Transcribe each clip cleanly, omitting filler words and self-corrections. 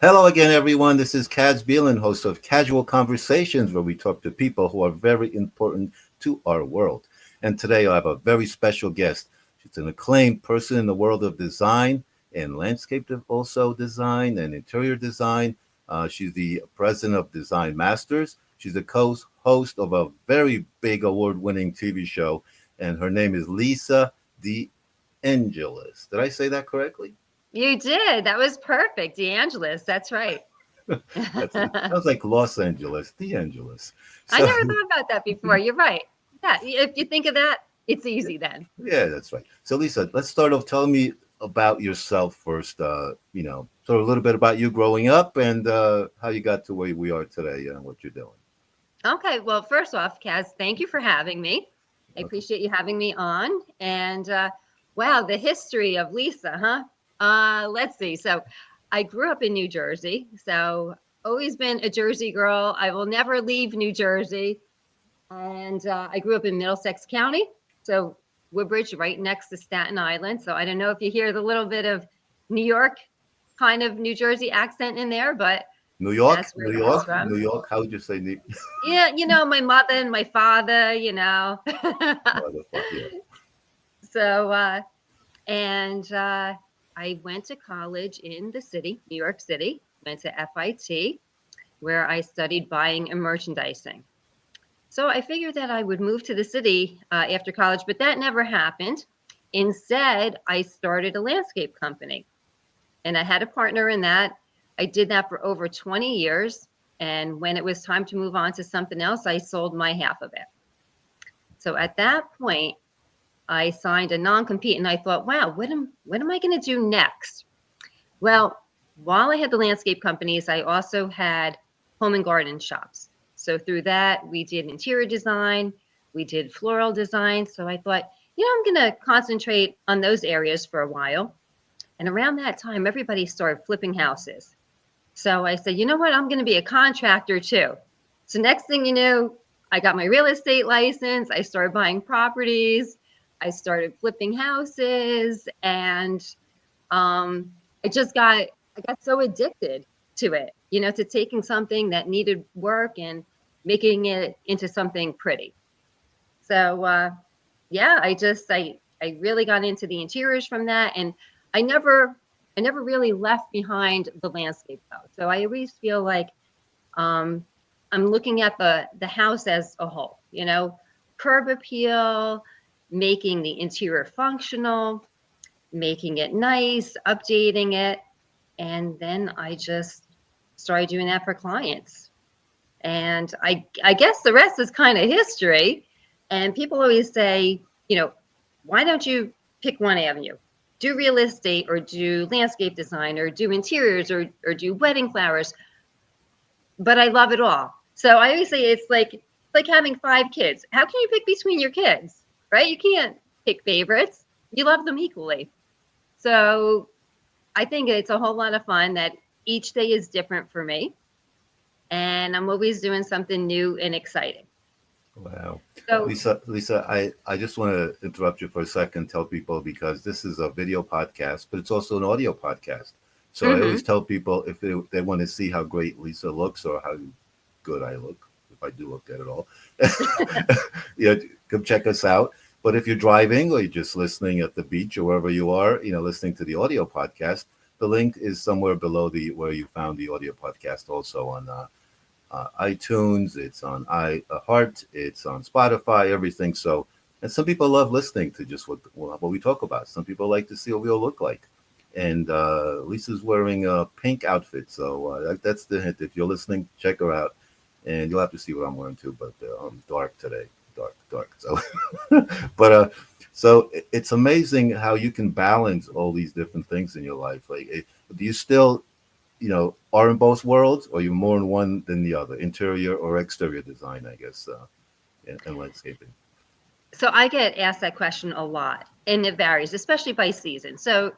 Hello again, everyone. This is Kaz Beelan, host of Casual Conversations, where we talk to people who are very important to our world. And today I have a very special guest. She's an acclaimed person in the world of design and landscape also design and interior design. She's the president of Design Masters. She's the co-host of a very big award-winning TV show, and her name is Lisa DeAngelis. Did I say that correctly? You did. That was perfect. DeAngelis. That's right. It sounds like Los Angeles, DeAngelis. I So never thought about that before. You're right. Yeah. If you think of that, it's easy then. yeah, that's right. So Lisa, let's start off. Tell me about yourself first. Sort of a little bit about you growing up and how you got to where we are today and what you're doing. Okay. Well, first off, Kaz, thank you for having me. I Okay. appreciate you having me on. And wow, the history of Lisa, huh? Let's see. So I grew up in New Jersey. So always been a Jersey girl. I will never leave New Jersey. And I grew up in Middlesex County. So Woodbridge, right next to Staten Island. So I don't know if you hear the little bit of New York kind of New Jersey accent in there, but New York, that's where New I was York, from. New York. How would you say New? Yeah, my mother and my father, Yeah. So, and I went to college in the city, New York City, went to FIT, where I studied buying and merchandising. So I figured that I would move to the city after college, but that never happened. Instead, I started a landscape company and I had a partner in that. I did that for over 20 years. And when it was time to move on to something else, I sold my half of it. So at that point, I signed a non-compete and I thought, wow, what am I going to do next? Well, while I had the landscape companies, I also had home and garden shops. So through that, we did interior design, we did floral design. So I thought, I'm going to concentrate on those areas for a while. And around that time, everybody started flipping houses. So I said, you know what? I'm going to be a contractor too. So next thing you know, I got my real estate license. I started buying properties. I started flipping houses, and I got so addicted to it, to taking something that needed work and making it into something pretty. So yeah, I really got into the interiors from that, and I never really left behind the landscape though. So I always feel like um, I'm looking at the house as a whole, curb appeal, making the interior functional, making it nice, updating it. And then I just started doing that for clients. And I guess the rest is kind of history. And people always say, why don't you pick one avenue? Do real estate or do landscape design or do interiors or do wedding flowers. But I love it all. So I always say it's like having 5 kids. How can you pick between your kids, right? You can't pick favorites. You love them equally. So I think it's a whole lot of fun that each day is different for me. And I'm always doing something new and exciting. Wow. So, Lisa, I just want to interrupt you for a second, tell people because this is a video podcast, but it's also an audio podcast. So I always mhm. tell people if they want to see how great Lisa looks or how good I look, if I do look good at all, yeah, come check us out. But if you're driving or you're just listening at the beach or wherever you are, listening to the audio podcast, the link is somewhere below the where you found the audio podcast also on iTunes, it's on iHeart, it's on Spotify, everything. So, and some people love listening to just what we talk about. Some people like to see what we all look like. And Lisa's wearing a pink outfit, so that's the hint. If you're listening, check her out, and you'll have to see what I'm wearing too. But I'm dark today, dark. So, but it's amazing how you can balance all these different things in your life. Like, do you still are in both worlds, or you more in one than the other, interior or exterior design, I guess, and landscaping? so I get asked that question a lot, and it varies, especially by season. So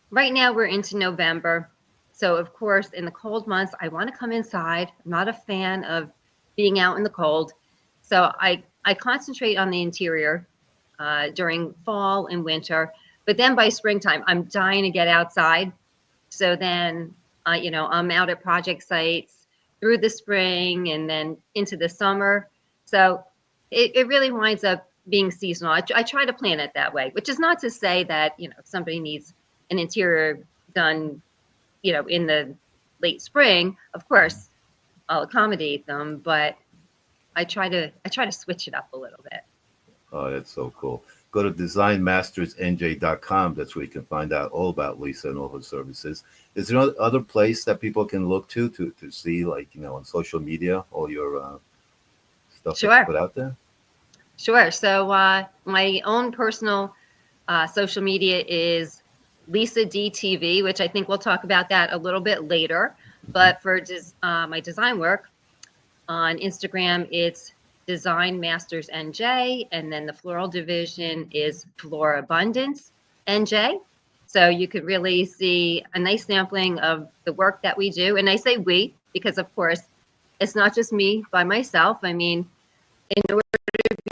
right now we're into November. So of course, in the cold months, I want to come inside. I'm not a fan of being out in the cold. So I concentrate on the interior during fall and winter. But then by springtime, I'm dying to get outside. So then I'm out at project sites through the spring and then into the summer. So it really winds up being seasonal. I try to plan it that way, which is not to say that, if somebody needs an interior done, in the late spring, of course, I'll accommodate them, but I try to switch it up a little bit. Oh, that's so cool. Go to designmastersnj.com. That's where you can find out all about Lisa and all her services. Is there other place that people can look to see, like, on social media, all your stuff that you Sure. put out there? Sure. So my own personal social media is Lisa DTV, which I think we'll talk about that a little bit later. Mhm. But for my design work on Instagram, it's Design Masters NJ, and then the floral division is Flora Abundance NJ. So you could really see a nice sampling of the work that we do. And I say we because, of course, it's not just me by myself. I mean, in order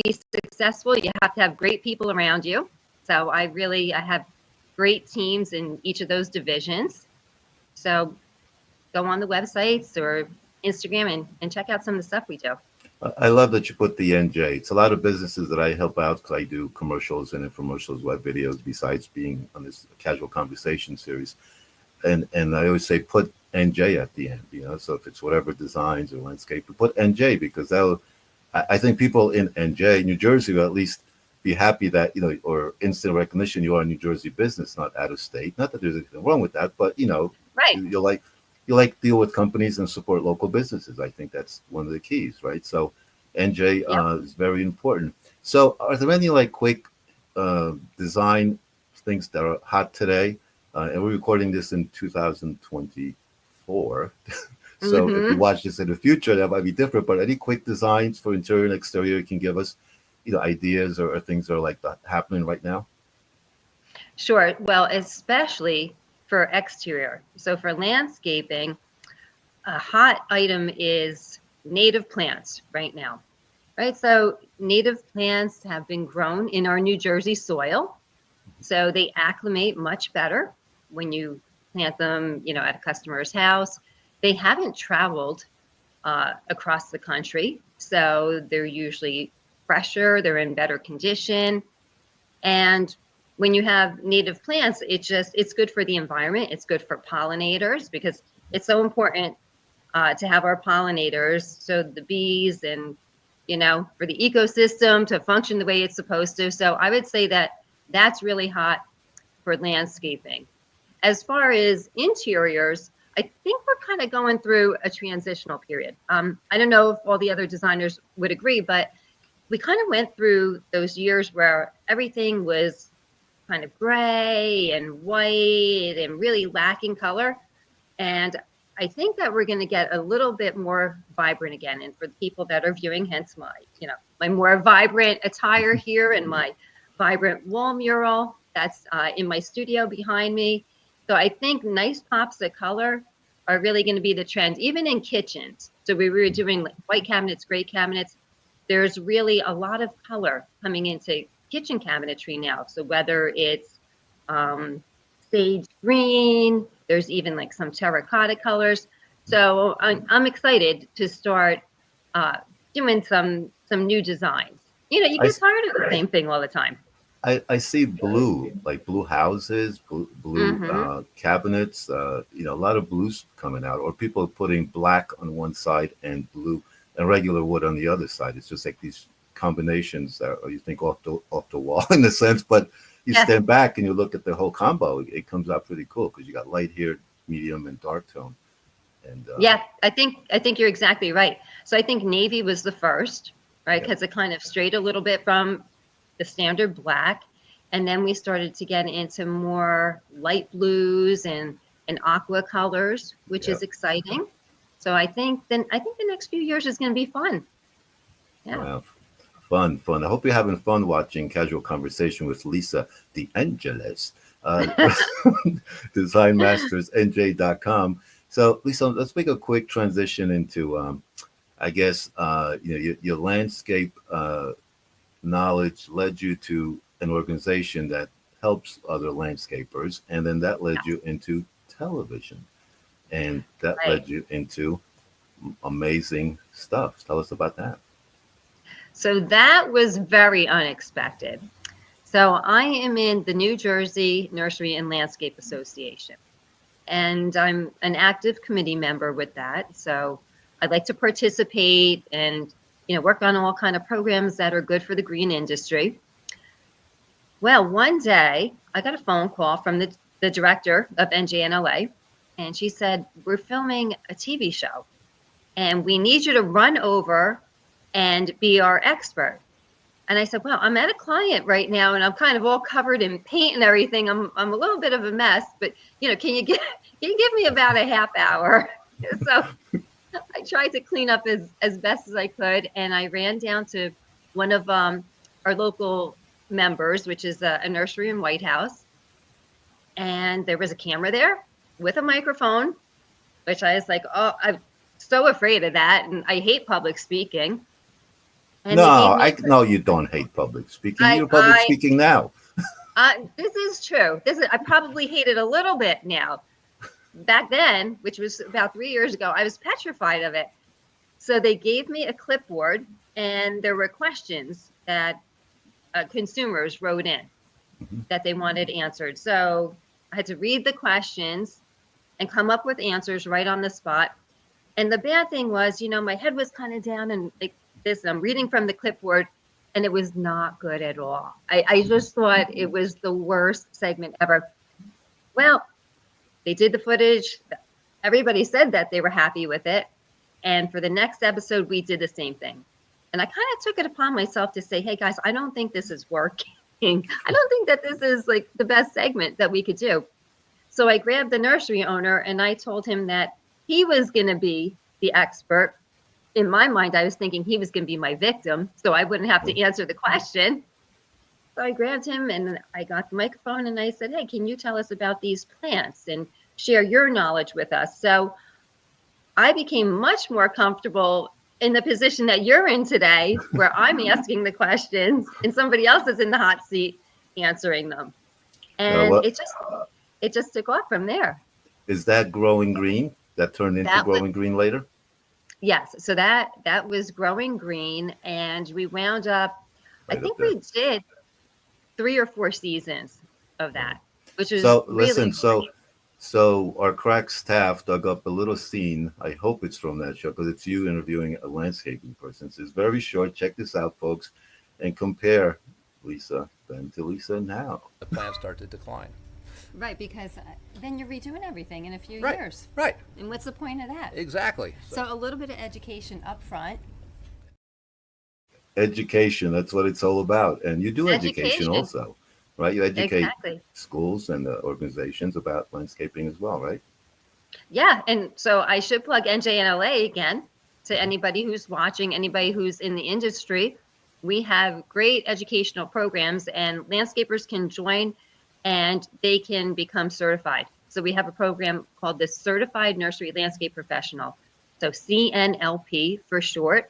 be successful, you have to have great people around you. So I have great teams in each of those divisions. So go on the websites or Instagram and check out some of the stuff we do. I love that you put the NJ. It's a lot of businesses that I help out because I do commercials and infomercials, web videos, besides being on this casual conversation series. And I always say put NJ at the end, so if it's whatever designs or landscape, put NJ, because I think people in NJ, New Jersey, will at least be happy that, or instant recognition, you are a New Jersey business, not out of state. Not that there's anything wrong with that, but, Right. you like deal with companies and support local businesses. I think that's one of the keys, right? So NJ Yep. is very important. So are there any like quick design things that are hot today? And we're recording this in 2024. So if you Mm-hmm. watch this in the future, that might be different. But any quick designs for interior and exterior you can give us, ideas or things that are like that happening right now? Sure. Well, especially for exterior. So for landscaping, a hot item is native plants right now. Right. So native plants have been grown in our New Jersey soil. So they acclimate much better when you plant them, at a customer's house. They haven't traveled across the country. So they're usually fresher, they're in better condition. And when you have native plants, it's good for the environment. It's good for pollinators because it's so important to have our pollinators. So the bees and, for the ecosystem to function the way it's supposed to. So I would say that that's really hot for landscaping. As far as interiors, I think we're kind of going through a transitional period. I don't know if all the other designers would agree, but we kind of went through those years where everything was kind of gray and white and really lacking color. And I think that we're going to get a little bit more vibrant again. And for the people that are viewing, hence my more vibrant attire here and my vibrant wall mural that's in my studio behind me. So I think nice pops of color are really going to be the trend, even in kitchens. So we were doing like white cabinets, gray cabinets. There's really a lot of color coming into kitchen cabinetry now. So whether it's sage green, there's even like some terracotta colors. So I'm excited to start doing some new designs. You I, get tired of the same thing all the time. I see blue, like blue houses, blue Mm-hmm. cabinets, a lot of blues coming out, or people putting black on one side and blue and regular wood on the other side. It's just like these combinations that you think off the wall in a sense, but you Yeah. stand back and you look at the whole combo. It comes out pretty cool because you got light here, medium, and dark tone. And Yeah, I think you're exactly right. So I think navy was the first, right? yeah, Because it kind of strayed a little bit from the standard black. And then we started to get into more light blues and aqua colors, which yeah. is exciting. So I think the next few years is going to be fun. Yeah. Wow. Fun. I hope you're having fun watching Casual Conversation with Lisa DeAngelis, uh, designmastersnj.com. So, Lisa, let's make a quick transition into, I guess, your landscape knowledge led you to an organization that helps other landscapers, and then that led Yes. you into television. and that Right. led you into amazing stuff. Tell us about that. So that was very unexpected. So I am in the New Jersey Nursery and Landscape Association, and I'm an active committee member with that. So I'd like to participate and work on all kind of programs that are good for the green industry. Well, one day I got a phone call from the director of NJNLA, and she said, "We're filming a TV show, and we need you to run over and be our expert." And I said, "Well, I'm at a client right now, and I'm kind of all covered in paint and everything. I'm a little bit of a mess, but can you give me about a half hour?" So I tried to clean up as best as I could, and I ran down to one of our local members, which is a nursery in White House, and there was a camera there with a microphone, which I was like, "Oh, I'm so afraid of that, and I hate public speaking." And No, they gave me I no, you don't hate public speaking. I You're public I speaking now. this is true. I probably hate it a little bit now. Back then, which was about 3 years ago, I was petrified of it. So they gave me a clipboard, and there were questions that consumers wrote in Mhm. that they wanted answered. So I had to read the questions and come up with answers right on the spot. And the bad thing was, my head was kind of down and like this, and I'm reading from the clipboard, and it was not good at all. I just thought it was the worst segment ever. Well, they did the footage. Everybody said that they were happy with it. And for the next episode, we did the same thing. And I kind of took it upon myself to say, "Hey guys, I don't think this is working. I don't think that this is like the best segment that we could do." So I grabbed the nursery owner and I told him that he was going to be the expert. In my mind, I was thinking he was going to be my victim, so I wouldn't have to answer the question. So I grabbed him and I got the microphone and I said, "Hey, can you tell us about these plants and share your knowledge with us?" So I became much more comfortable in the position that you're in today, where I'm asking the questions and somebody else is in the hot seat answering them. And What it just took off from there. is that growing green? That turned into That was growing green later? Yes. So that was Growing Green, and we wound up. I Right up think there. we did 3 or 4 seasons of that, which was So really listen, so our crack staff dug up a little scene. I hope it's from that show because it's you interviewing a landscaping person. It's very short. Check this out, folks, and compare Lisa then to Lisa now. The plants start to decline. Right, because then you're redoing everything in a few Right. years. Right. And what's the point of that? Exactly. So a little bit of education up front. Education, that's what it's all about. And you do education education. also, right? You educate Exactly. schools and organizations about landscaping as well, right? Yeah. And so I should plug NJNLA again to anybody who's watching, anybody who's in the industry. We have great educational programs, and landscapers can join and they can become certified. So we have a program called the Certified Nursery Landscape Professional. So CNLP for short.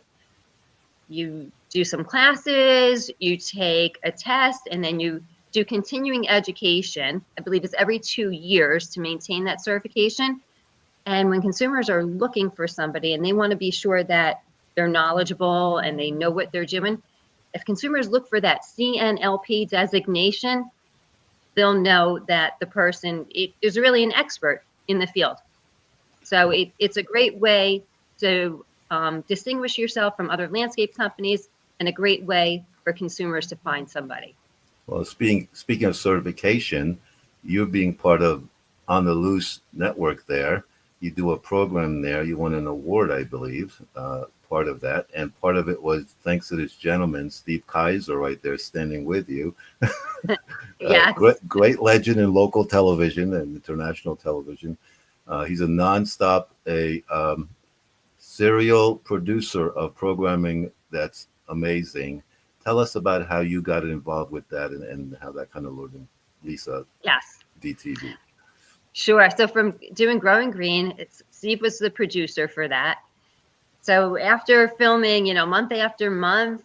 You do some classes, you take a test, and then you do continuing education. I believe it's every 2 years to maintain that certification. And when consumers are looking for somebody and they want to be sure that they're knowledgeable and they know what they're doing, if consumers look for that CNLP designation, they'll know that the person is really an expert in the field. So it's a great way to distinguish yourself from other landscape companies, and a great way for consumers to find somebody. Well, speaking of certification, you're being part of On the Loose network there. You do a program there. You won an award, I believe, part of that. And part of it was thanks to this gentleman, Steve Kaiser, right there standing with you. Yes. Great legend in local television and international television. He's a nonstop, serial producer of programming that's amazing. Tell us about how you got involved with that and how that kind of lured in Lisa Yes. DTV. Sure. So from doing Growing Green, Steve was the producer for that. So after filming, month after month,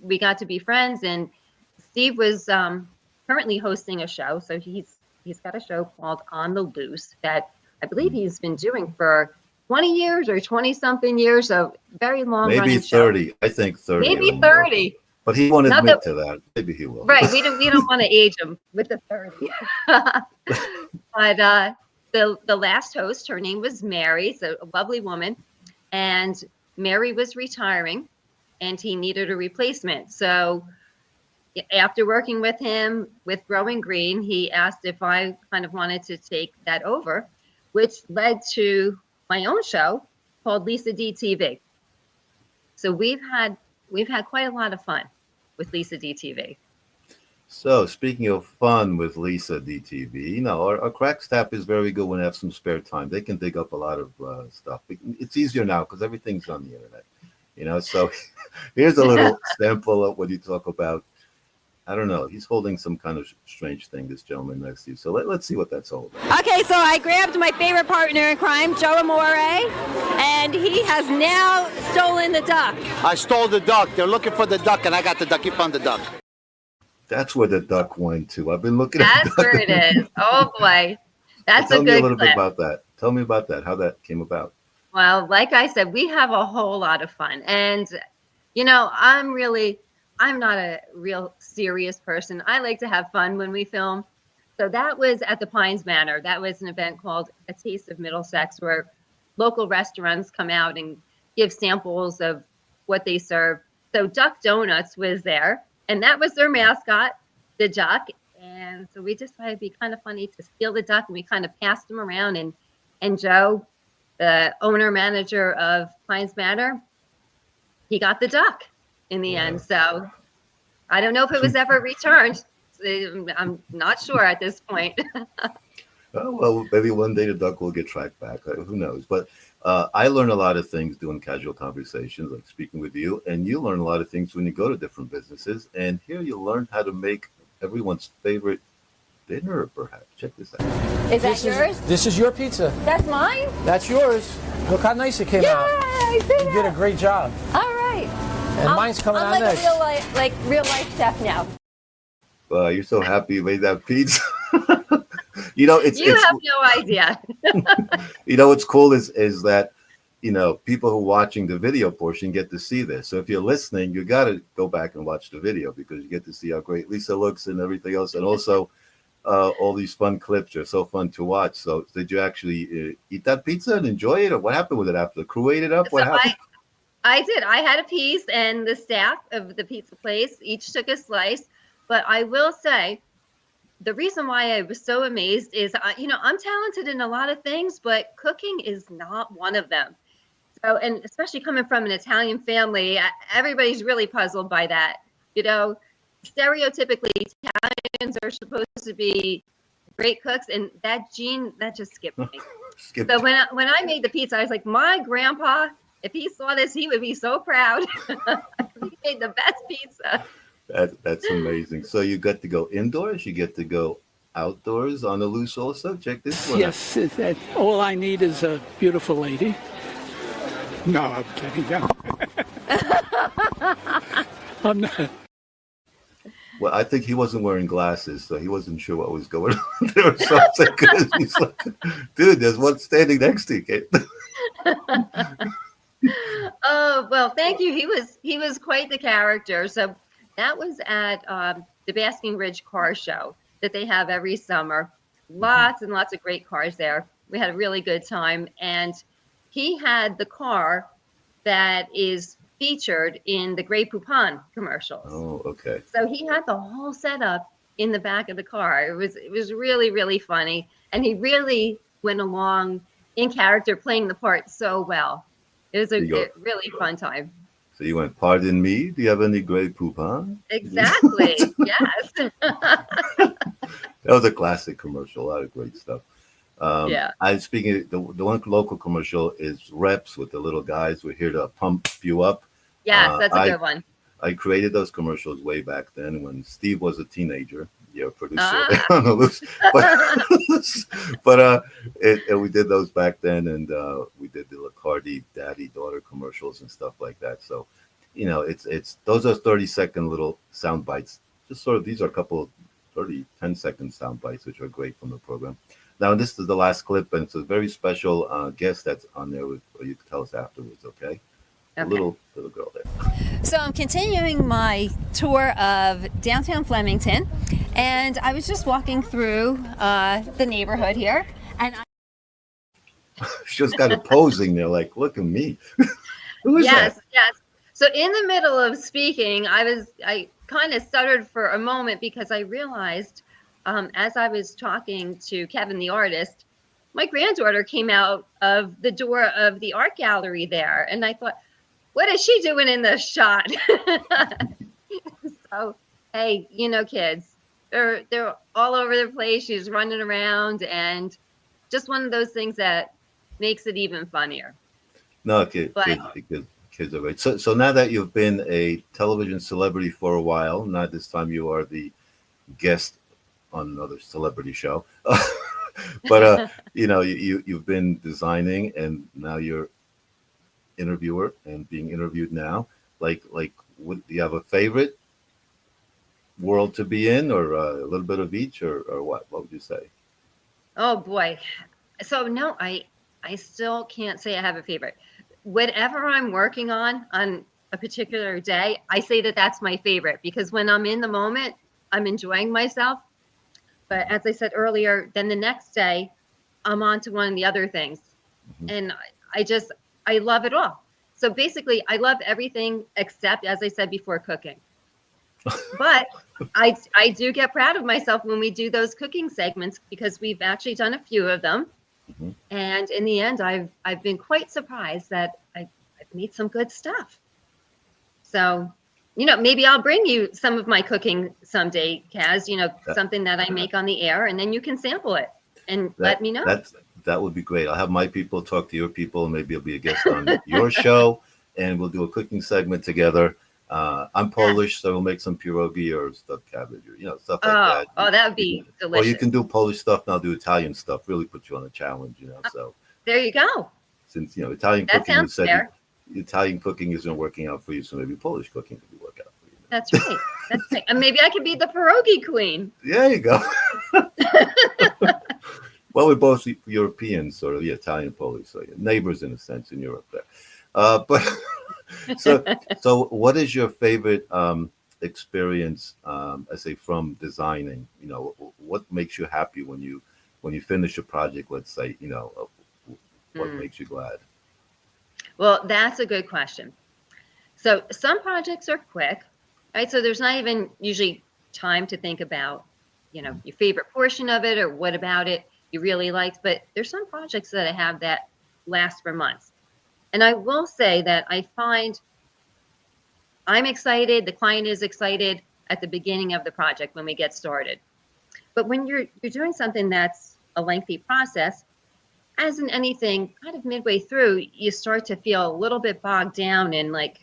we got to be friends, and Steve was currently hosting a show. So he's got a show called On the Loose that I believe he's been doing for 20 years or 20 something years. So very long Maybe running 30. show. I think 30 or Maybe more. 30. But he won't Not admit that- to that. Maybe he will. Right. We don't want to age him with the 30. But the last host, her name was Mary, so a lovely woman. And Mary was retiring and he needed a replacement. So after working with him with Growing Green, he asked if I kind of wanted to take that over, which led to my own show called Lisa DTV. So we've had quite a lot of fun with Lisa DTV. So, speaking of fun with Lisa DTV, you know, our crack staff is very good when they have some spare time. They can dig up a lot of stuff. It's easier now because everything's on the internet, you know. So, here's a little sample of what you talk about. I don't know. He's holding some kind of strange thing, this gentleman next to you. So, let's see what that's all about. Okay, so I grabbed my favorite partner in crime, Joe Amore, and he has now stolen the duck. I stole the duck. They're looking for the duck, and I got the duck. You found the duck. That's where the duck went to. I've been looking at That's where it is. Oh boy. That's Tell a me a good little clip. bit about that. Tell me about that, how that came about. Well, like I said, we have a whole lot of fun. And, you know, I'm not a real serious person. I like to have fun when we film. So that was at the Pines Manor. That was an event called A Taste of Middlesex, where local restaurants come out and give samples of what they serve. So Duck Donuts was there, and that was their mascot, the duck. And so we just thought it'd be kind of funny to steal the duck, and we kind of passed him around. And Joe, the owner manager of Pines Manor, he got the duck in the end. So I don't know if it was ever returned. I'm not sure at this point. Oh, well, maybe one day the duck will get tracked back. Who knows? But I learn a lot of things doing casual conversations, like speaking with you. And you learn a lot of things when you go to different businesses. And here you learn how to make everyone's favorite dinner, perhaps. Check this out. Is that yours? This is your pizza. That's mine? That's yours. Look how nice it came out. I see You did a great job. All right. And mine's coming I'm out like next. a real life chef now. You're so happy you made that pizza. You know, it's have no idea. you know what's cool is that, you know, people who are watching the video portion get to see this. So if you're listening, you got to go back and watch the video because you get to see how great Lisa looks and everything else, and also all these fun clips are so fun to watch. So did you actually eat that pizza and enjoy it, or what happened with it after the crew ate it up? What happened? I did. I had a piece, and the staff of the pizza place each took a slice. But I will say, the reason why I was so amazed is, you know, I'm talented in a lot of things, but cooking is not one of them. So, and especially coming from an Italian family, everybody's really puzzled by that. You know, stereotypically, Italians are supposed to be great cooks, and that gene, that just skipped me. So when I made the pizza, I was like, my grandpa, if he saw this, he would be so proud. He made the best pizza. That's amazing. So you get to go indoors, you get to go outdoors on the loose also. Check this one out. Yes, all I need is a beautiful lady. No, I'm kidding. No. I'm not. Well, I think he wasn't wearing glasses, so he wasn't sure what was going on there. So I was like, he's like, dude, there's one standing next to you, Kate. Oh, well, thank you. He was quite the character. So that was at the Basking Ridge Car Show that they have every summer. Lots and lots of great cars there. We had a really good time. And he had the car that is featured in the Grey Poupon commercials. Oh, okay. So he had the whole setup in the back of the car. It was really, really funny. And he really went along in character, playing the part so well. It was a really fun time. So you went, pardon me, do you have any Grey Poupon? Exactly. Yes. That was a classic commercial. A lot of great stuff. Yeah. I speaking the one local commercial is Reps with the little guys. We're here to pump you up. Yes, that's a good one. I created those commercials way back then when Steve was a teenager. Your producer Ah. on the loose. But we did those back then, and we did the Lacardi daddy-daughter commercials and stuff like that. So, you know, it's those are 30-second little sound bites. Just sort of, these are a couple of 10-second sound bites, which are great from the program. Now, this is the last clip, and it's a very special guest that's on there. You can tell us afterwards, okay? A Okay. little girl there. So I'm continuing my tour of downtown Flemington, and I was just walking through the neighborhood here, and She just got it posing there, like, look at me. Who is Yes, that? yes. So in the middle of speaking, I kind of stuttered for a moment because I realized as I was talking to Kevin, the artist, my granddaughter came out of the door of the art gallery there. And I thought, what is she doing in this shot? So, hey, you know, kids, they're all over the place. She's running around, and just one of those things that makes it even funnier. No, But kids are great. So now that you've been a television celebrity for a while, now this time you are the guest on another celebrity show. But you know, you've been designing, and now you're interviewer and being interviewed now. Like, do you have a favorite world to be in, or a little bit of each, or what? What would you say? oh boy. So no, I still can't say I have a favorite. Whatever I'm working on a particular day, I say that that's my favorite, because when I'm in the moment, I'm enjoying myself. But as I said earlier, then the next day, I'm on to one of the other things. And I love it all. So basically, I love everything except, as I said before, cooking. But I do get proud of myself when we do those cooking segments, because we've actually done a few of them. And in the end, I've been quite surprised that I've made some good stuff. So, you know, maybe I'll bring you some of my cooking someday, Kaz, you know, something that I make on the air, and then you can sample it and let me know. That would be great. I'll have my people talk to your people, and maybe I'll be a guest on your show, and we'll do a cooking segment together. I'm Polish, so we'll make some pierogi or stuffed cabbage, or, you know, stuff like that. Oh, that would be delicious. Or you can do Polish stuff, and I'll do Italian stuff. Really put you on a challenge, you know. So there you go. since, you know, Italian That cooking, you sounds said fair. Italian cooking isn't working out for you, so maybe Polish cooking could be working out for you. That's right. That's right. And maybe I could be the pierogi queen. There you go. Well, we're both Europeans, sort of, Italian, Polish, so neighbors in a sense in Europe there. But so what is your favorite experience, I say, from designing? You know, what makes you happy when you finish a project? Let's say, you know, what makes you glad? Well, that's a good question. So some projects are quick, right? So there's not even usually time to think about, you know, your favorite portion of it or what about it you really liked. But there's some projects that I have that last for months. And I will say that I find I'm excited, the client is excited at the beginning of the project when we get started. But when you're doing something that's a lengthy process, as in anything, kind of midway through, you start to feel a little bit bogged down and like,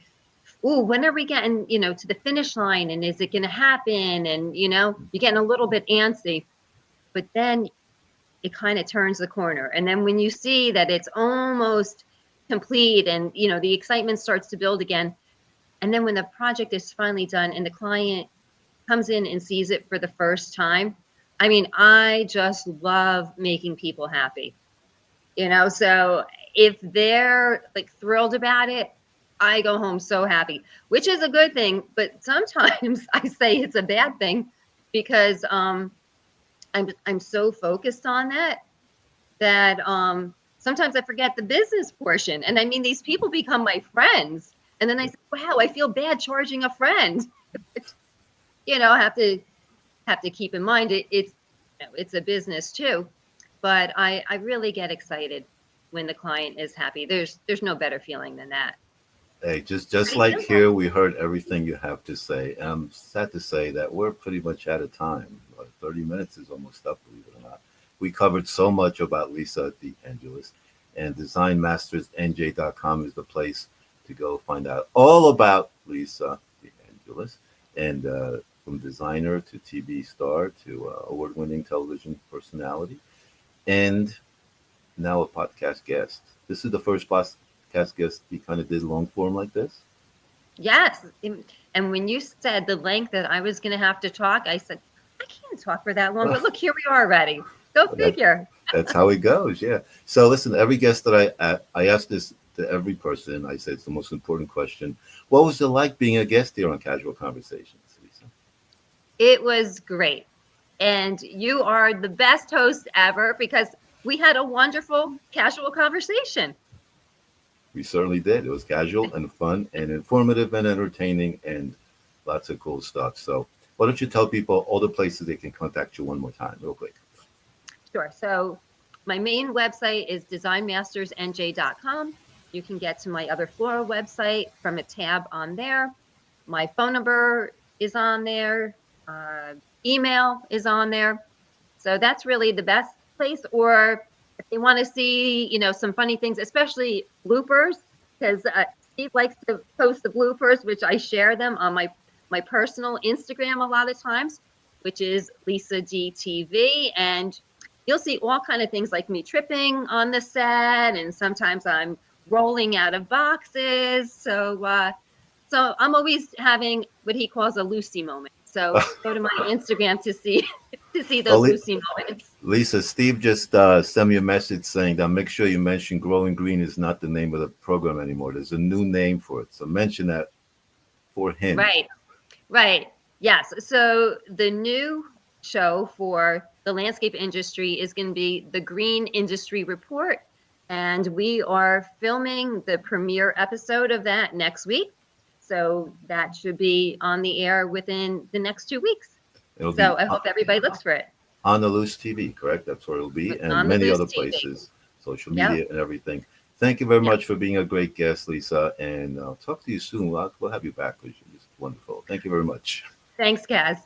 ooh, when are we getting, you know, to the finish line, and is it going to happen? And, you know, you're getting a little bit antsy, but then it kind of turns the corner. And then when you see that it's almost complete, and, you know, the excitement starts to build again. And then when the project is finally done and the client comes in and sees it for the first time, I mean, I just love making people happy. You know, so if they're like thrilled about it, I go home so happy, which is a good thing. But sometimes I say it's a bad thing, because I'm so focused on that sometimes I forget the business portion. And I mean, these people become my friends, and then I say, wow, I feel bad charging a friend. You know, I have to keep in mind it's a business too. But I really get excited when the client is happy. There's no better feeling than that. Hey, just like here, we heard everything you have to say. And I'm sad to say that we're pretty much out of time. 30 minutes is almost up, believe it or not. We covered so much about Lisa DeAngelis, and designmastersnj.com is the place to go find out all about Lisa DeAngelis, and from designer to TV star to award-winning television personality, and now a podcast guest. This is the first podcast guest we kind of did long form like this. Yes. And when you said the length that I was going to have to talk, I said, I can't talk for that long. But look, here we are already. Go figure. That's how it goes. Yeah. So listen, every guest that I asked this to every person. I said it's the most important question. What was it like being a guest here on Casual Conversations, Lisa? It was great. And you are the best host ever because we had a wonderful casual conversation. We certainly did. It was casual and fun and informative and entertaining and lots of cool stuff. So why don't you tell people all the places they can contact you one more time, real quick? Sure. So my main website is designmastersnj.com. You can get to my other floral website from a tab on there. My phone number is on there. Email is on there. So that's really the best place. Or if they want to see, some funny things, especially bloopers, because Steve likes to post the bloopers, which I share them on my personal Instagram a lot of times, which is Lisa GTV. And you'll see all kind of things like me tripping on the set, and sometimes I'm rolling out of boxes. So I'm always having what he calls a Lucy moment. So go to my Instagram to see those Lucy moments. Lisa, Steve just sent me a message saying that make sure you mention Growing Green is not the name of the program anymore. There's a new name for it. So mention that for him. Right. Yes. So the new show for the landscape industry is going to be the Green Industry Report. And we are filming the premiere episode of that next week. So that should be on the air within the next 2 weeks. So I hope everybody looks for it. On the Loose TV, correct? That's where it'll be. And many other places, social media and everything. Thank you very much for being a great guest, Lisa. And I'll talk to you soon. We'll have you back because you're just wonderful. Thank you very much. Thanks, Kaz.